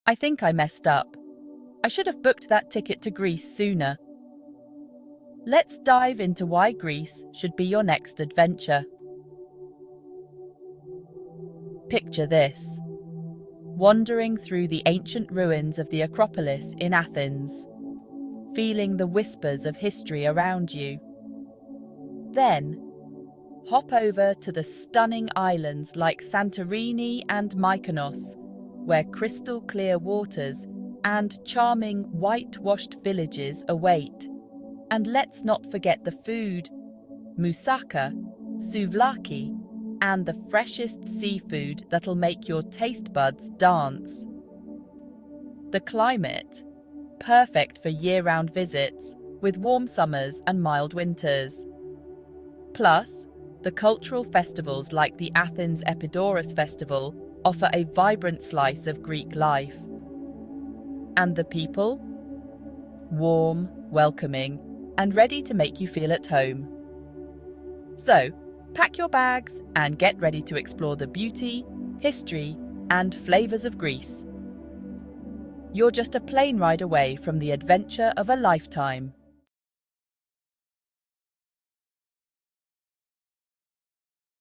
I think I messed up. I should have booked that ticket to Greece sooner. Let's dive into why Greece should be your next adventure. Picture this: wandering through the ancient ruins of the Acropolis in Athens, feeling the whispers of history around you. Then, hop over to the stunning islands like Santorini and Mykonos, where crystal-clear waters and charming whitewashed villages await. And let's not forget the food: moussaka, souvlaki, and the freshest seafood that'll make your taste buds dance. The climate: perfect for year-round visits, with warm summers and mild winters. Plus, the cultural festivals like the Athens Epidaurus Festival offer a vibrant slice of Greek life. And the people? Warm, welcoming, and ready to make you feel at home. So, pack your bags and get ready to explore the beauty, history, and flavors of Greece. You're just a plane ride away from the adventure of a lifetime.